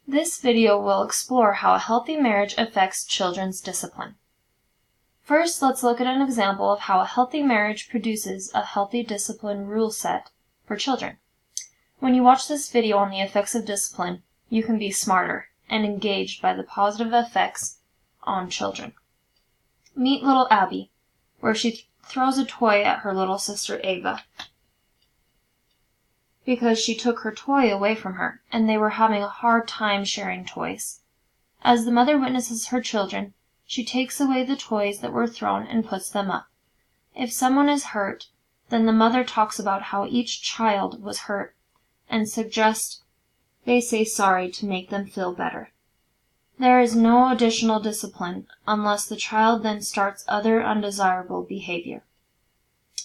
This video will explore how a healthy marriage affects children's discipline. First, let's look at an example of how a healthy marriage produces a healthy discipline rule set for children. When you watch this video on the effects of discipline, you can be smarter and engaged by the positive effects on children. Meet little Abby, where she throws a toy at her little sister Ava because she took her toy away from her, and they were having a hard time sharing toys. As the mother witnesses her children, she takes away the toys that were thrown and puts them up. If someone is hurt, then the mother talks about how each child was hurt and suggests they say sorry to make them feel better. There is no additional discipline unless the child then starts other undesirable behavior.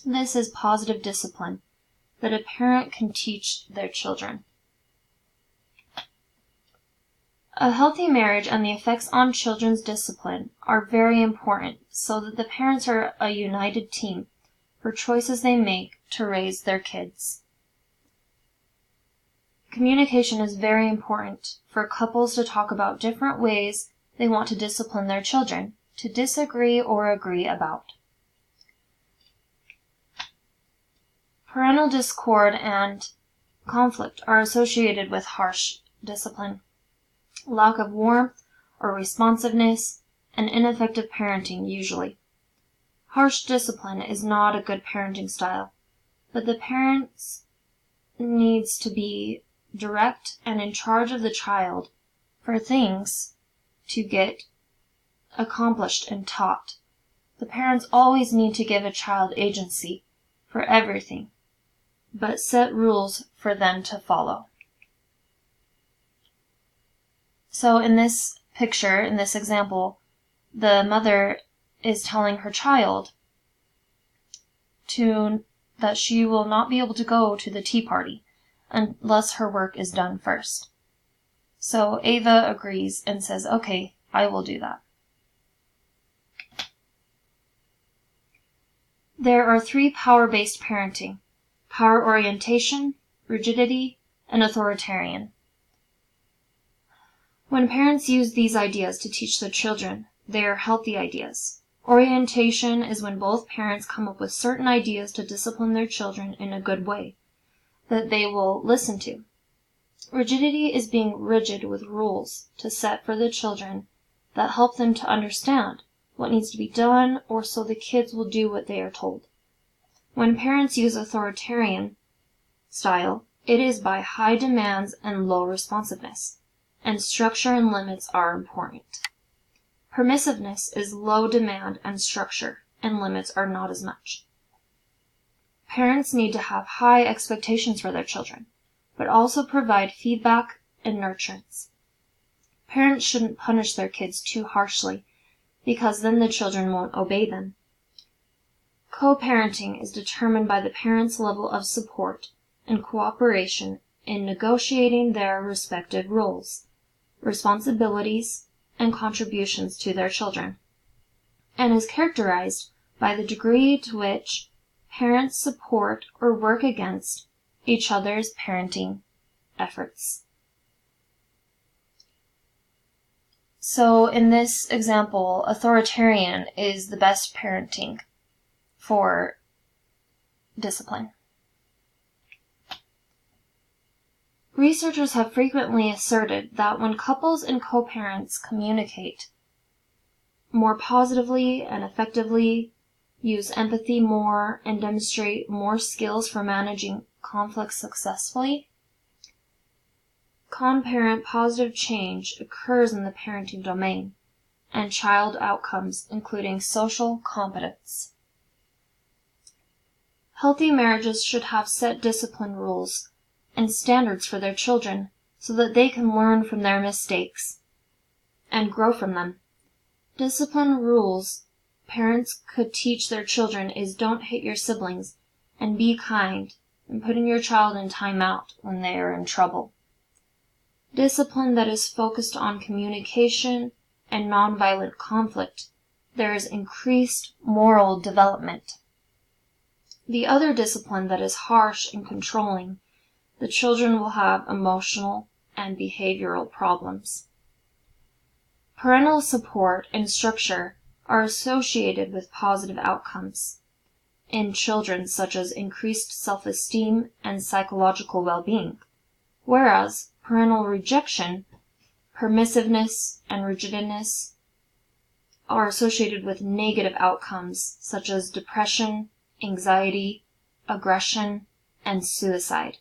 This is positive discipline that a parent can teach their children. A healthy marriage and the effects on children's discipline are very important so that the parents are a united team for choices they make to raise their kids. Communication is very important for couples to talk about different ways they want to discipline their children, to disagree or agree about. Parental discord and conflict are associated with harsh discipline. Lack of warmth or responsiveness, and ineffective parenting usually. Harsh discipline is not a good parenting style, but the parents needs to be direct and in charge of the child for things to get accomplished and taught. The parents always need to give a child agency for everything, but set rules for them to follow. So in this picture, in this example, the mother is telling her child that she will not be able to go to the tea party unless her work is done first. So Ava agrees and says, "Okay, I will do that." There are 3 power-based parenting: power orientation, rigidity, and authoritarian. When parents use these ideas to teach their children, they are healthy ideas. Orientation is when both parents come up with certain ideas to discipline their children in a good way that they will listen to. Rigidity is being rigid with rules to set for the children that help them to understand what needs to be done, or so the kids will do what they are told. When parents use authoritarian style, it is by high demands and low responsiveness, and structure and limits are important. Permissiveness is low demand and structure, and limits are not as much. Parents need to have high expectations for their children, but also provide feedback and nurturance. Parents shouldn't punish their kids too harshly, because then the children won't obey them. Co-parenting is determined by the parents' level of support and cooperation in negotiating their respective roles, responsibilities, and contributions to their children, and is characterized by the degree to which parents support or work against each other's parenting efforts. So in this example, authoritarian is the best parenting for discipline. Researchers have frequently asserted that when couples and co-parents communicate more positively and effectively, use empathy more, and demonstrate more skills for managing conflicts successfully, con-parent positive change occurs in the parenting domain and child outcomes, including social competence. Healthy marriages should have set discipline rules and standards for their children so that they can learn from their mistakes and grow from them. Discipline rules parents could teach their children is don't hit your siblings and be kind, and putting your child in timeout when they are in trouble. Discipline that is focused on communication and nonviolent conflict, there is increased moral development. The other discipline that is harsh and controlling, the children will have emotional and behavioral problems. Parental support and structure are associated with positive outcomes in children, such as increased self-esteem and psychological well-being, whereas parental rejection, permissiveness, and rigidness are associated with negative outcomes such as depression, anxiety, aggression, and suicide.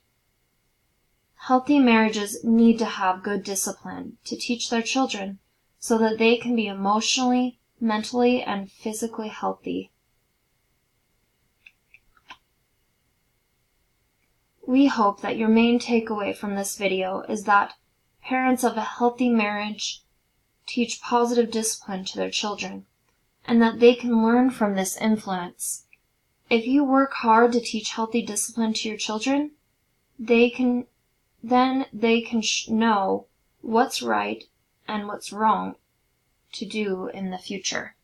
Healthy marriages need to have good discipline to teach their children so that they can be emotionally, mentally, and physically healthy. We hope that your main takeaway from this video is that parents of a healthy marriage teach positive discipline to their children, and that they can learn from this influence. If you work hard to teach healthy discipline to your children, they can know what's right and what's wrong to do in the future.